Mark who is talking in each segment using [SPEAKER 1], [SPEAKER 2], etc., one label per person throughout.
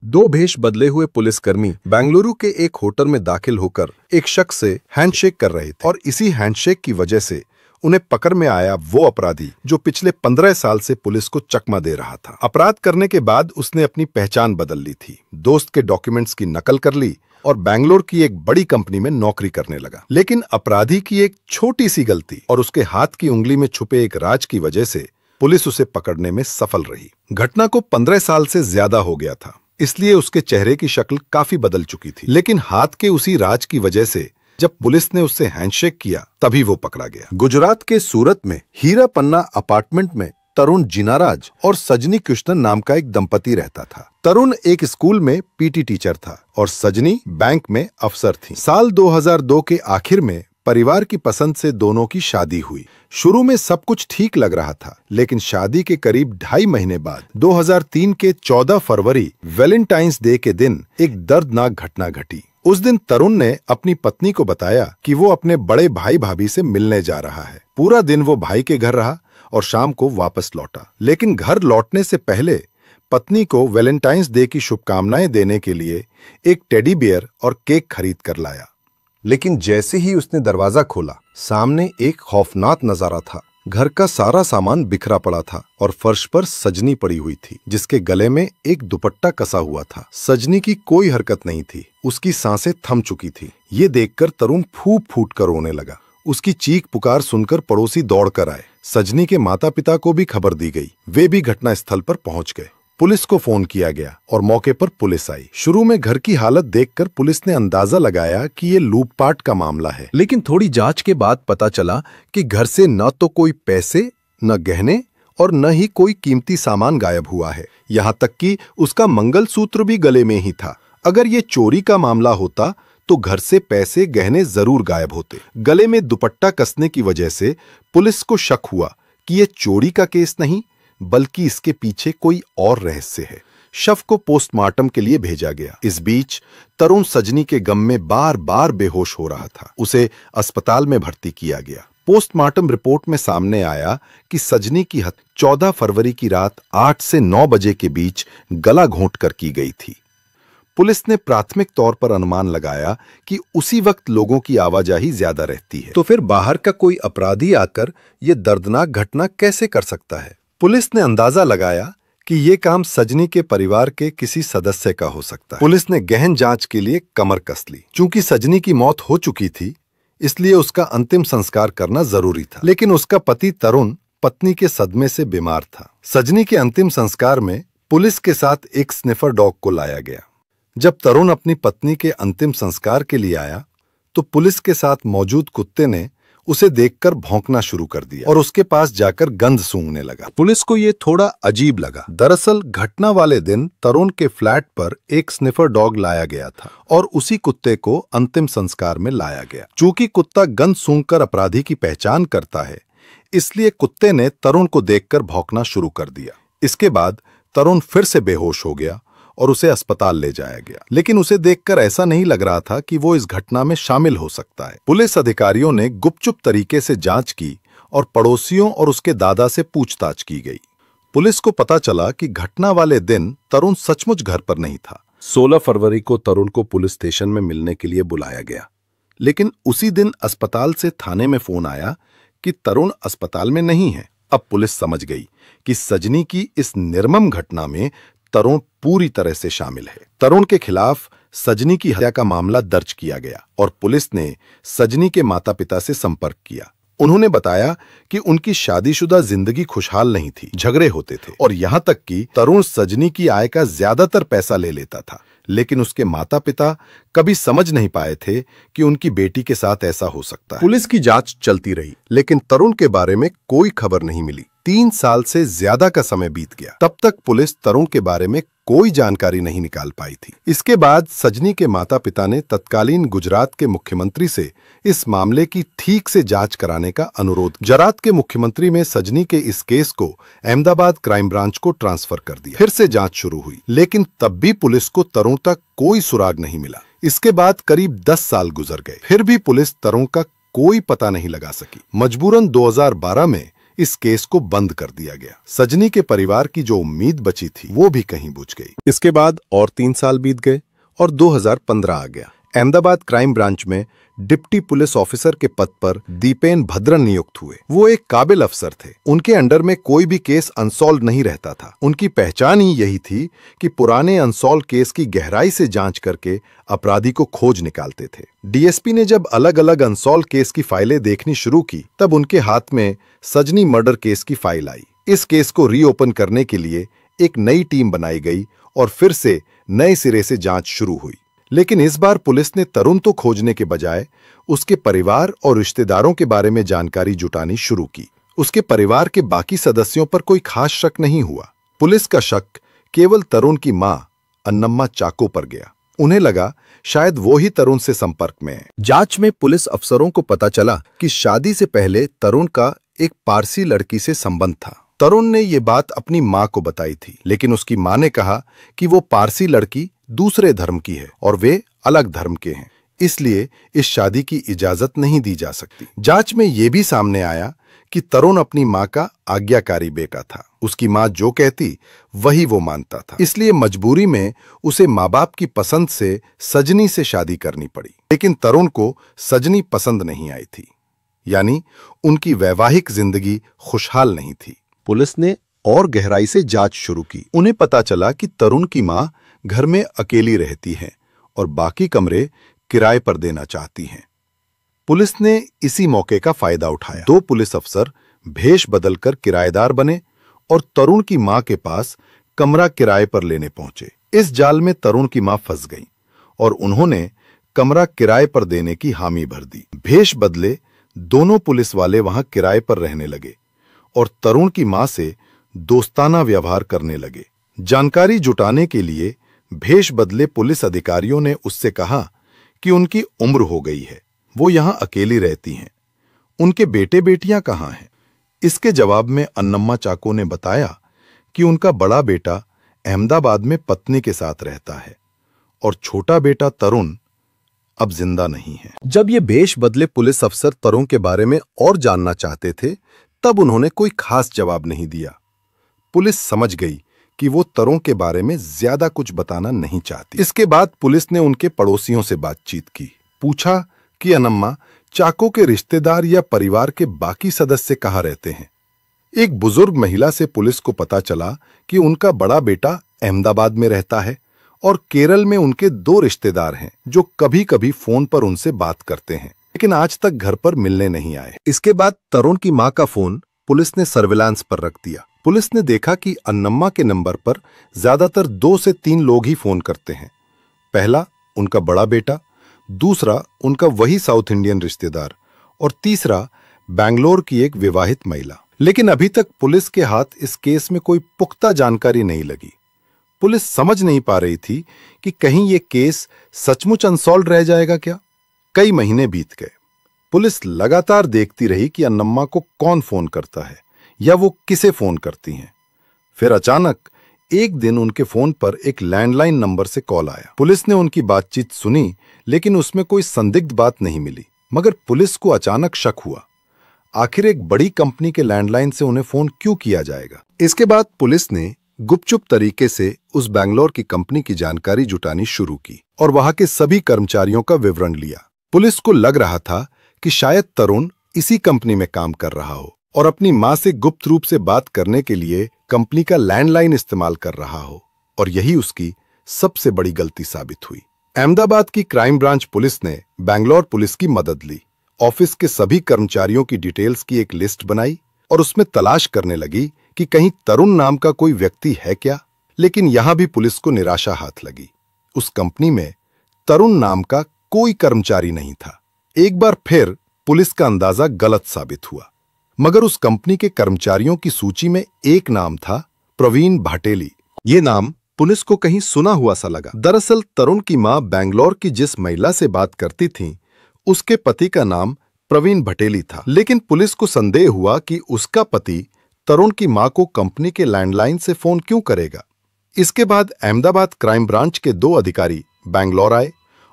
[SPEAKER 1] दो भेष बदले हुए पुलिसकर्मी बेंगलुरु के एक होटल में दाखिल होकर एक शख्स से हैंडशेक कर रहे थे और इसी हैंडशेक की वजह से उन्हें पकड़ में आया वो अपराधी जो पिछले 15 साल से पुलिस को चकमा दे रहा था। अपराध करने के बाद उसने अपनी पहचान बदल ली थी, दोस्त के डॉक्यूमेंट्स की नकल कर ली और बेंगलोर की एक बड़ी कंपनी में नौकरी करने लगा। लेकिन अपराधी की एक छोटी सी गलती और उसके हाथ की उंगली में छुपे एक राज की वजह से पुलिस उसे पकड़ने में सफल रही। घटना को 15 साल से ज्यादा हो गया था, इसलिए उसके चेहरे की शक्ल काफी बदल चुकी थी। लेकिन हाथ के उसी राज की वजह से जब पुलिस ने उससे हैंडशेक किया तभी वो पकड़ा गया। गुजरात के सूरत में हीरा पन्ना अपार्टमेंट में तरुण जिनाराज और सजनी कृष्णन नाम का एक दंपति रहता था। तरुण एक स्कूल में पीटी टीचर था और सजनी बैंक में अफसर थी। साल 2002 के आखिर में परिवार की पसंद से दोनों की शादी हुई। शुरू में सब कुछ ठीक लग रहा था, लेकिन शादी के करीब 2.5 महीने बाद 2003 के 14 फरवरी वैलेंटाइंस डे के दिन एक दर्दनाक घटना घटी। उस दिन तरुण ने अपनी पत्नी को बताया कि वो अपने बड़े भाई भाभी से मिलने जा रहा है। पूरा दिन वो भाई के घर रहा और शाम को वापस लौटा। लेकिन घर लौटने से पहले पत्नी को वैलेंटाइंस डे की शुभकामनाएं देने के लिए एक टेडी बियर और केक खरीद कर लाया। लेकिन जैसे ही उसने दरवाजा खोला, सामने एक खौफनाक नजारा था। घर का सारा सामान बिखरा पड़ा था और फर्श पर सजनी पड़ी हुई थी, जिसके गले में एक दुपट्टा कसा हुआ था। सजनी की कोई हरकत नहीं थी, उसकी सांसें थम चुकी थी। ये देखकर तरुण फूट फूट कर रोने लगा। उसकी चीख पुकार सुनकर पड़ोसी दौड़कर आए। सजनी के माता पिता को भी खबर दी गई। वे भी घटनास्थल पर पहुंच गए। पुलिस को फोन किया गया और मौके पर पुलिस आई। शुरू में घर की हालत देखकर पुलिस ने अंदाजा लगाया कि ये लूटपाट का मामला है, लेकिन थोड़ी जांच के बाद पता चला कि घर से न तो कोई पैसे, न गहने और न ही कोई कीमती सामान गायब हुआ है। यहाँ तक कि उसका मंगलसूत्र भी गले में ही था। अगर ये चोरी का मामला होता तो घर से पैसे गहने जरूर गायब होते। गले में दुपट्टा कसने की वजह से पुलिस को शक हुआ कि ये चोरी का केस नहीं, बल्कि इसके पीछे कोई और रहस्य है। शव को पोस्टमार्टम के लिए भेजा गया। इस बीच तरुण सजनी के गम में बार बार बेहोश हो रहा था। उसे अस्पताल में भर्ती किया गया। पोस्टमार्टम रिपोर्ट में सामने आया कि सजनी की हत्या 14 फरवरी की रात 8 से 9 बजे के बीच गला घोंटकर की गई थी। पुलिस ने प्राथमिक तौर पर अनुमान लगाया कि उसी वक्त लोगों की आवाजाही ज्यादा रहती है, तो फिर बाहर का कोई अपराधी आकर यह दर्दनाक घटना कैसे कर सकता है। पुलिस ने अंदाजा लगाया कि यह काम सजनी के परिवार के किसी सदस्य का हो सकता है। पुलिस ने गहन जांच के लिए कमर कस ली। चूंकि सजनी की मौत हो चुकी थी, इसलिए उसका अंतिम संस्कार करना जरूरी था। लेकिन उसका पति तरुण पत्नी के सदमे से बीमार था। सजनी के अंतिम संस्कार में पुलिस के साथ एक स्निफर डॉग को लाया गया। जब तरुण अपनी पत्नी के अंतिम संस्कार के लिए आया तो पुलिस के साथ मौजूद कुत्ते ने उसे देखकर भौंकना शुरू कर दिया और उसके पास जाकर गंध सूंघने लगा। पुलिस को यह थोड़ा अजीब लगा। दरअसल घटना वाले दिन तरुण के फ्लैट पर एक स्निफर डॉग लाया गया था और उसी कुत्ते को अंतिम संस्कार में लाया गया। चूंकि कुत्ता गंध सूंघकर अपराधी की पहचान करता है, इसलिए कुत्ते ने तरुण को देखकर भौंकना शुरू कर दिया। इसके बाद तरुण फिर से बेहोश हो गया और उसे अस्पताल ले जाया गया। लेकिन उसे देखकर ऐसा नहीं लग रहा था कि वो इस घटना में शामिल हो सकता है। पुलिस अधिकारियों ने गुपचुप तरीके से जांच की और पड़ोसियों और उसके दादा से पूछताछ की गई। पुलिस को पता चला कि घटना वाले दिन तरुण सचमुच घर पर नहीं था। 16 फरवरी को तरुण को पुलिस स्टेशन में मिलने के लिए बुलाया गया, लेकिन उसी दिन अस्पताल से थाने में फोन आया कि तरुण अस्पताल में नहीं है। अब पुलिस समझ गई कि सजनी की इस निर्मम घटना में तरुण पूरी तरह से शामिल है। तरुण के खिलाफ सजनी की हत्या का मामला दर्ज किया गया और पुलिस ने सजनी के माता पिता से संपर्क किया। उन्होंने बताया कि उनकी शादीशुदा जिंदगी खुशहाल नहीं थी, झगड़े होते थे और यहां तक कि तरुण सजनी की आय का ज्यादातर पैसा ले लेता था। लेकिन उसके माता पिता कभी समझ नहीं पाए थे कि उनकी बेटी के साथ ऐसा हो सकता है। पुलिस की जांच चलती रही, लेकिन तरुण के बारे में कोई खबर नहीं मिली। 3 साल से ज्यादा का समय बीत गया। तब तक पुलिस तरुण के बारे में कोई जानकारी नहीं निकाल पाई थी। इसके बाद सजनी के माता पिता ने तत्कालीन गुजरात के मुख्यमंत्री से इस मामले की ठीक से जांच कराने का अनुरोध। गुजरात के मुख्यमंत्री में सजनी के इस केस को अहमदाबाद क्राइम ब्रांच को ट्रांसफर कर दिया। फिर से जांच शुरू हुई, लेकिन तब भी पुलिस को तरुण तक कोई सुराग नहीं मिला। इसके बाद करीब 10 साल गुजर गए, फिर भी पुलिस तरुण का कोई पता नहीं लगा सकी। मजबूरन 2012 में इस केस को बंद कर दिया गया। सजनी के परिवार की जो उम्मीद बची थी वो भी कहीं बुझ गई। इसके बाद और 3 साल बीत गए और 2015 आ गया। अहमदाबाद क्राइम ब्रांच में डिप्टी पुलिस ऑफिसर के पद पर दीपेन भद्रन नियुक्त हुए। वो एक काबिल अफसर थे। उनके अंडर में कोई भी केस अनसॉल्व नहीं रहता था। उनकी पहचान ही यही थी कि पुराने अनसॉल्व केस की गहराई से जांच करके अपराधी को खोज निकालते थे। डीएसपी ने जब अलग अलग अनसॉल्व केस की फाइलें देखनी शुरू की तब उनके हाथ में सजनी मर्डर केस की फाइल आई। इस केस को रीओपन करने के लिए एक नई टीम बनाई गई और फिर से नए सिरे से जांच शुरू हुई। लेकिन इस बार पुलिस ने तरुण तो खोजने के बजाय उसके परिवार और रिश्तेदारों के बारे में जानकारी जुटानी शुरू की। उसके परिवार के बाकी सदस्यों पर कोई खास शक नहीं हुआ। पुलिस का शक केवल तरुण की मां अन्नम्मा चाको पर गया। उन्हें लगा शायद वो ही तरुण से संपर्क में है। जांच में पुलिस अफसरों को पता चला कि शादी से पहले तरुण का एक पारसी लड़की से संबंध था। तरुण ने ये बात अपनी मां को बताई थी, लेकिन उसकी मां ने कहा कि वो पारसी लड़की दूसरे धर्म की है और वे अलग धर्म के हैं, इसलिए इस शादी की इजाजत नहीं दी जा सकती। जांच में यह भी सामने आया कि तरुण अपनी मां का आज्ञाकारी बेटा था। उसकी मां जो कहती वही वो मानता था, इसलिए मजबूरी में उसे माँ बाप की पसंद से सजनी से शादी करनी पड़ी। लेकिन तरुण को सजनी पसंद नहीं आई थी, यानी उनकी वैवाहिक जिंदगी खुशहाल नहीं थी। पुलिस ने और गहराई से जांच शुरू की। उन्हें पता चला कि तरुण की मां घर में अकेली रहती हैं और बाकी कमरे किराए पर देना चाहती हैं। पुलिस ने इसी मौके का फायदा उठाया। 2 पुलिस अफसर भेष बदलकर किराएदार बने और तरुण की मां के पास कमरा किराए पर लेने पहुंचे। इस जाल में तरुण की मां फंस गई और उन्होंने कमरा किराए पर देने की हामी भर दी। भेष बदले दोनों पुलिस वाले वहां किराए पर रहने लगे और तरुण की मां से दोस्ताना व्यवहार करने लगे। जानकारी जुटाने के लिए भेष बदले पुलिस अधिकारियों ने उससे कहा कि उनकी उम्र हो गई है, वो यहां अकेली रहती हैं, उनके बेटे बेटियां कहां हैं। इसके जवाब में अन्नम्मा चाको ने बताया कि उनका बड़ा बेटा अहमदाबाद में पत्नी के साथ रहता है और छोटा बेटा तरुण अब जिंदा नहीं है। जब ये भेष बदले पुलिस अफसर तरुण के बारे में और जानना चाहते थे तब उन्होंने कोई खास जवाब नहीं दिया। पुलिस समझ गई कि वो तरुण के बारे में ज्यादा कुछ बताना नहीं चाहती। इसके बाद पुलिस ने उनके पड़ोसियों से बातचीत की। पूछा कि अन्नम्मा चाको के रिश्तेदार या परिवार के बाकी सदस्य कहाँ रहते हैं। एक बुजुर्ग महिला से पुलिस को पता चला कि उनका बड़ा बेटा अहमदाबाद में रहता है और केरल में उनके 2 रिश्तेदार हैं जो कभी कभी फोन पर उनसे बात करते हैं, लेकिन आज तक घर पर मिलने नहीं आए। इसके बाद तरुण की मां का फोन पुलिस ने सर्विलांस पर रख दिया। पुलिस ने देखा कि अन्नम्मा के नंबर पर ज्यादातर 2 से 3 लोग ही फोन करते हैं। पहला उनका बड़ा बेटा, दूसरा उनका वही साउथ इंडियन रिश्तेदार और तीसरा बैंगलोर की एक विवाहित महिला। लेकिन अभी तक पुलिस के हाथ इस केस में कोई पुख्ता जानकारी नहीं लगी। पुलिस समझ नहीं पा रही थी कि कहीं ये केस सचमुच अनसॉल्व रह जाएगा क्या। कई महीने बीत गए। पुलिस लगातार देखती रही कि अन्नम्मा को कौन फोन करता है या वो किसे फोन करती हैं। फिर अचानक एक दिन उनके फोन पर एक लैंडलाइन नंबर से कॉल आया। पुलिस ने उनकी बातचीत सुनी, लेकिन उसमें कोई संदिग्ध बात नहीं मिली। मगर पुलिस को अचानक शक हुआ, आखिर एक बड़ी कंपनी के लैंडलाइन से उन्हें फोन क्यों किया जाएगा। इसके बाद पुलिस ने गुपचुप तरीके से उस बैंगलोर की कंपनी की जानकारी जुटानी शुरू की और वहां के सभी कर्मचारियों का विवरण लिया। पुलिस को लग रहा था कि शायद तरुण इसी कंपनी में काम कर रहा हो और अपनी मां से गुप्त रूप से बात करने के लिए कंपनी का लैंडलाइन इस्तेमाल कर रहा हो, और यही उसकी सबसे बड़ी गलती साबित हुई। अहमदाबाद की क्राइम ब्रांच पुलिस ने बैंगलोर पुलिस की मदद ली। ऑफिस के सभी कर्मचारियों की डिटेल्स की एक लिस्ट बनाई और उसमें तलाश करने लगी कि कहीं तरुण नाम का कोई व्यक्ति है क्या। लेकिन यहां भी पुलिस को निराशा हाथ लगी। उस कंपनी में तरुण नाम का कोई कर्मचारी नहीं था। एक बार फिर पुलिस का अंदाजा गलत साबित हुआ। मगर उस कंपनी के कर्मचारियों की सूची में एक नाम था, प्रवीण भाटेली। ये नाम पुलिस को कहीं सुना हुआ सा लगा। दरअसल तरुण की मां बैंगलोर की जिस महिला से बात करती थी उसके पति का नाम प्रवीण भटेली था। लेकिन पुलिस को संदेह हुआ कि उसका पति तरुण की मां को कंपनी के लैंडलाइन से फोन क्यों करेगा। इसके बाद अहमदाबाद क्राइम ब्रांच के 2 अधिकारी बैंगलोर आए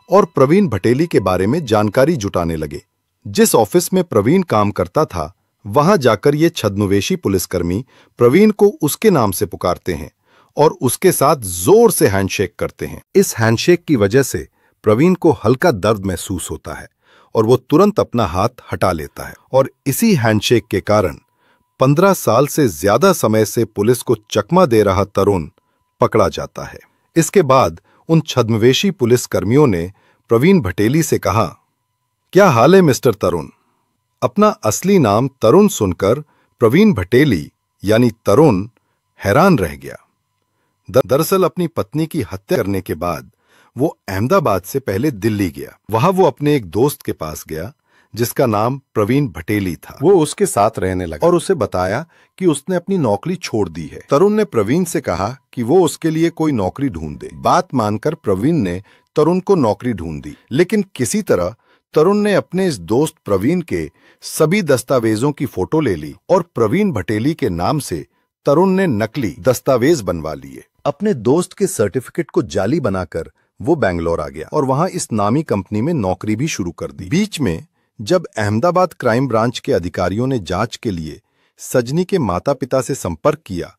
[SPEAKER 1] और प्रवीण भटेली के बारे में जानकारी जुटाने लगे। जिस ऑफिस में प्रवीण काम करता था वहां जाकर ये छद्मवेशी पुलिसकर्मी प्रवीण को उसके नाम से पुकारते हैं और उसके साथ जोर से हैंडशेक करते हैं। इस हैंडशेक की वजह से प्रवीण को हल्का दर्द महसूस होता है और वो तुरंत अपना हाथ हटा लेता है और इसी हैंडशेक के कारण 15 साल से ज्यादा समय से पुलिस को चकमा दे रहा तरुण पकड़ा जाता है। इसके बाद उन छद्मवेशी पुलिसकर्मियों ने प्रवीण भटेली से कहा, क्या हाल है मिस्टर तरुण? अपना असली नाम तरुण सुनकर प्रवीण भटेली यानी तरुण हैरान रह गया। दरअसल अपनी पत्नी की हत्या करने के बाद वो अहमदाबाद से पहले दिल्ली गया। वहां वो अपने एक दोस्त के पास गया जिसका नाम प्रवीण भटेली था। वो उसके साथ रहने लगा और उसे बताया कि उसने अपनी नौकरी छोड़ दी है। तरुण ने प्रवीण से कहा कि वो उसके लिए कोई नौकरी ढूंढ दे। बात मानकर प्रवीण ने तरुण को नौकरी ढूंढ दी, लेकिन किसी तरह तरुण ने अपने इस दोस्त प्रवीण के सभी दस्तावेजों की फोटो ले ली और प्रवीण भटेली के नाम से तरुण ने नकली दस्तावेज बनवा लिए। अपने दोस्त के सर्टिफिकेट को जाली बनाकर वो बैंगलोर आ गया और वहां इस नामी कंपनी में नौकरी भी शुरू कर दी। बीच में जब अहमदाबाद क्राइम ब्रांच के अधिकारियों ने जांच के लिए सजनी के माता पिता से संपर्क किया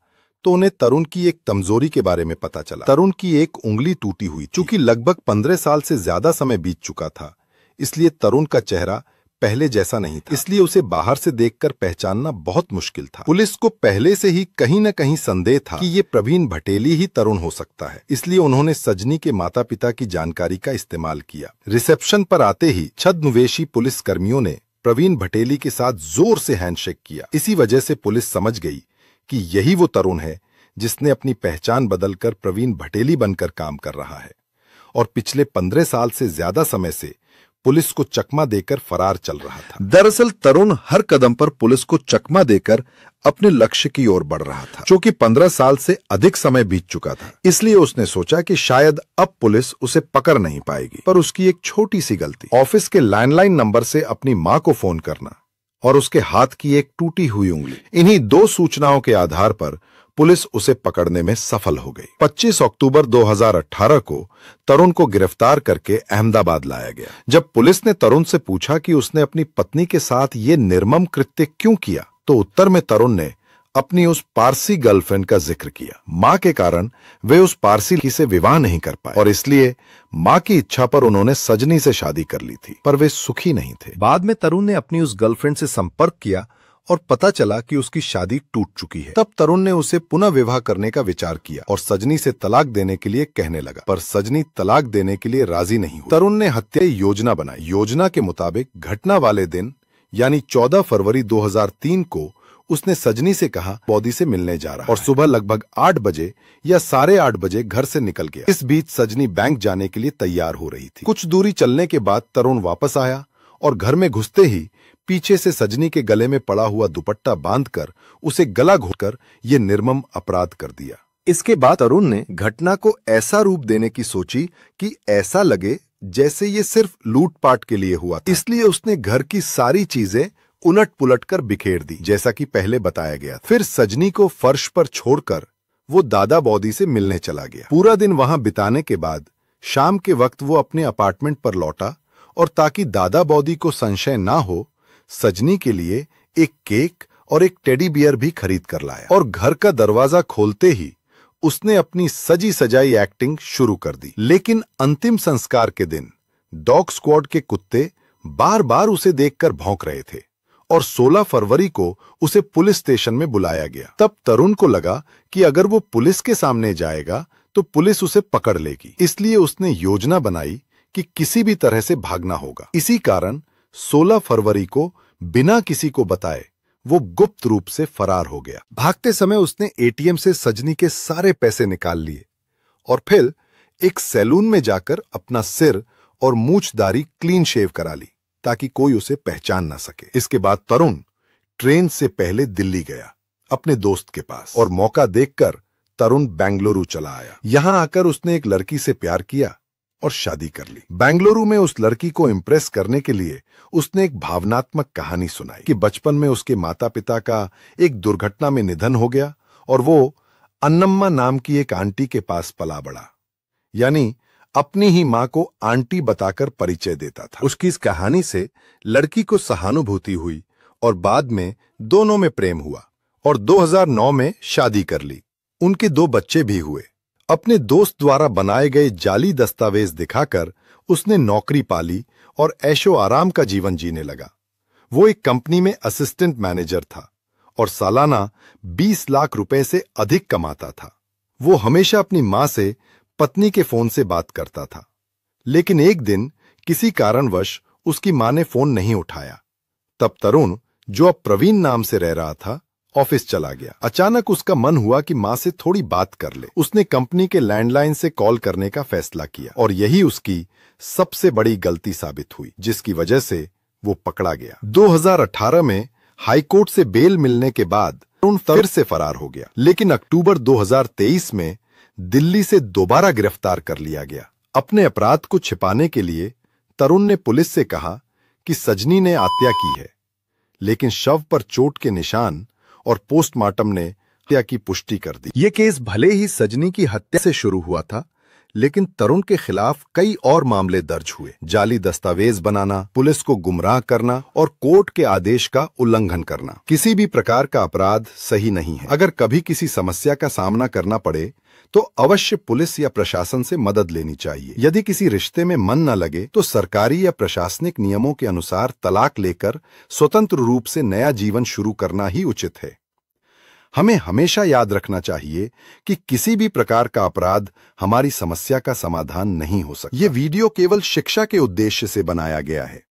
[SPEAKER 1] तो उन्हें तरुण की एक कमजोरी के बारे में पता चला। तरुण की एक उंगली टूटी हुई। चूंकि लगभग 15 साल से ज्यादा समय बीत चुका था, इसलिए तरुण का चेहरा पहले जैसा नहीं था, इसलिए उसे बाहर से देखकर पहचानना बहुत मुश्किल था। पुलिस को पहले से ही कहीं न कहीं संदेह था कि ये प्रवीण भटेली ही तरुण हो सकता है, इसलिए उन्होंने सजनी के माता पिता की जानकारी का इस्तेमाल किया। रिसेप्शन पर आते ही छद्मवेशी पुलिस कर्मियों ने प्रवीण भटेली के साथ जोर से हैंडशेक किया। इसी वजह से पुलिस समझ गई कि यही वो तरुण है जिसने अपनी पहचान बदलकर प्रवीण भटेली बनकर काम कर रहा है और पिछले 15 साल से ज्यादा समय से पुलिस को चकमा देकर फरार चल रहा था। दरअसल तरुण हर कदम पर पुलिस को चकमा देकर अपने लक्ष्य की ओर बढ़ रहा था। क्योंकि 15 साल से अधिक समय बीत चुका था, इसलिए उसने सोचा कि शायद अब पुलिस उसे पकड़ नहीं पाएगी। पर उसकी एक छोटी सी गलती, ऑफिस के लैंडलाइन नंबर से अपनी मां को फोन करना और उसके हाथ की एक टूटी हुई उंगली, इन्हीं 2 सूचनाओं के आधार पर पुलिस उसे पकड़ने में सफल हो गई। 25 अक्टूबर 2018 को तरुण को गिरफ्तार करके अहमदाबाद लाया गया। जब पुलिस ने तरुण से पूछा कि उसने अपनी पत्नी के साथ ये निर्मम कृत्य क्यों किया, तो उत्तर में तरुण ने अपनी उस पारसी गर्लफ्रेंड का जिक्र किया। मां के कारण वे उस पारसी लड़की से विवाह नहीं कर पाए और इसलिए मां की इच्छा पर उन्होंने सजनी से शादी कर ली थी, पर वे सुखी नहीं थे। बाद में तरुण ने अपनी उस गर्लफ्रेंड से संपर्क किया और पता चला कि उसकी शादी टूट चुकी है। तब तरुण ने उसे पुनः विवाह करने का विचार किया और सजनी से तलाक देने के लिए कहने लगा, पर सजनी तलाक देने के लिए राजी नहीं हुई। तरुण ने हत्या योजना बनाई। योजना के मुताबिक घटना वाले दिन यानी 14 फरवरी 2003 को उसने सजनी से कहा बॉडी से मिलने जा रहा और सुबह लगभग 8 बजे या 8:30 बजे घर से निकल गया। इस बीच सजनी बैंक जाने के लिए तैयार हो रही थी। कुछ दूरी चलने के बाद तरुण वापस आया और घर में घुसते ही पीछे से सजनी के गले में पड़ा हुआ दुपट्टा बांधकर उसे गला घोंटकर ये निर्मम अपराध कर दिया। इसके बाद तरुण ने घटना को ऐसा रूप देने की सोची कि ऐसा लगे जैसे ये सिर्फ लूटपाट के लिए हुआ था। इसलिए उसने घर की सारी चीजें उलट पुलट कर बिखेर दी, जैसा कि पहले बताया गया। फिर सजनी को फर्श पर छोड़कर वो दादा बॉडी से मिलने चला गया। पूरा दिन वहां बिताने के बाद शाम के वक्त वो अपने अपार्टमेंट पर लौटा और ताकि दादा बॉडी को संशय ना हो, सजनी के लिए एक केक और एक टेडी बियर भी खरीद कर लाया और घर का दरवाजा खोलते ही उसने अपनी सजी सजाई एक्टिंग शुरू कर दी। लेकिन अंतिम संस्कार के दिन डॉग स्क्वाड के कुत्ते बार बार उसे देखकर भौंक रहे थे और 16 फरवरी को उसे पुलिस स्टेशन में बुलाया गया। तब तरुण को लगा कि अगर वो पुलिस के सामने जाएगा तो पुलिस उसे पकड़ लेगी, इसलिए उसने योजना बनाई कि किसी भी तरह से भागना होगा। इसी कारण 16 फरवरी को बिना किसी को बताए वो गुप्त रूप से फरार हो गया। भागते समय उसने एटीएम से सजनी के सारे पैसे निकाल लिए और फिर एक सैलून में जाकर अपना सिर और मूंछदारी क्लीन शेव करा ली ताकि कोई उसे पहचान ना सके। इसके बाद तरुण ट्रेन से पहले दिल्ली गया अपने दोस्त के पास और मौका देखकर तरुण बेंगलुरु चला आया। यहां आकर उसने एक लड़की से प्यार किया और शादी कर ली। बेंगलुरु में उस लड़की को इम्प्रेस करने के लिए उसने एक भावनात्मक कहानी सुनाई कि बचपन में उसके माता पिता का एक दुर्घटना में निधन हो गया और वो अन्नम्मा नाम की एक आंटी के पास पला बढ़ा, यानी अपनी ही मां को आंटी बताकर परिचय देता था। उसकी इस कहानी से लड़की को सहानुभूति हुई और बाद में दोनों में प्रेम हुआ और 2009 में शादी कर ली। उनके 2 बच्चे भी हुए। अपने दोस्त द्वारा बनाए गए जाली दस्तावेज दिखाकर उसने नौकरी पाली और ऐशो आराम का जीवन जीने लगा। वो एक कंपनी में असिस्टेंट मैनेजर था और सालाना 20 लाख रुपए से अधिक कमाता था। वो हमेशा अपनी मां से पत्नी के फोन से बात करता था, लेकिन एक दिन किसी कारणवश उसकी मां ने फोन नहीं उठाया। तब तरुण, जो अब प्रवीण नाम से रह रहा था, ऑफिस चला गया। अचानक उसका मन हुआ कि मां से थोड़ी बात कर ले। उसने कंपनी के लैंडलाइन से कॉल करने का फैसला किया और यही उसकी सबसे बड़ी गलती साबित हुई, जिसकी वजह से वो पकड़ा गया। 2018 में हाईकोर्ट से बेल मिलने के बाद तरुण फिर से फरार हो गया, लेकिन अक्टूबर 2023 में दिल्ली से दोबारा गिरफ्तार कर लिया गया। अपने अपराध को छिपाने के लिए तरुण ने पुलिस से कहा कि सजनी ने हत्या की है, लेकिन शव पर चोट के निशान और पोस्टमार्टम ने हत्या की पुष्टि कर दी। ये केस भले ही सजनी की हत्या से शुरू हुआ था, लेकिन तरुण के खिलाफ कई और मामले दर्ज हुए। जाली दस्तावेज बनाना, पुलिस को गुमराह करना और कोर्ट के आदेश का उल्लंघन करना। किसी भी प्रकार का अपराध सही नहीं है। अगर कभी किसी समस्या का सामना करना पड़े तो अवश्य पुलिस या प्रशासन से मदद लेनी चाहिए। यदि किसी रिश्ते में मन न लगे तो सरकारी या प्रशासनिक नियमों के अनुसार तलाक लेकर स्वतंत्र रूप से नया जीवन शुरू करना ही उचित है। हमें हमेशा याद रखना चाहिए कि किसी भी प्रकार का अपराध हमारी समस्या का समाधान नहीं हो सकता। ये वीडियो केवल शिक्षा के उद्देश्य से बनाया गया है।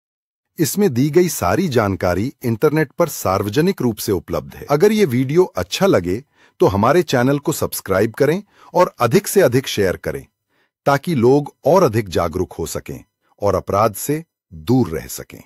[SPEAKER 1] इसमें दी गई सारी जानकारी इंटरनेट पर सार्वजनिक रूप से उपलब्ध है। अगर ये वीडियो अच्छा लगे तो हमारे चैनल को सब्सक्राइब करें और अधिक से अधिक शेयर करें, ताकि लोग और अधिक जागरूक हो सकें और अपराध से दूर रह सकें।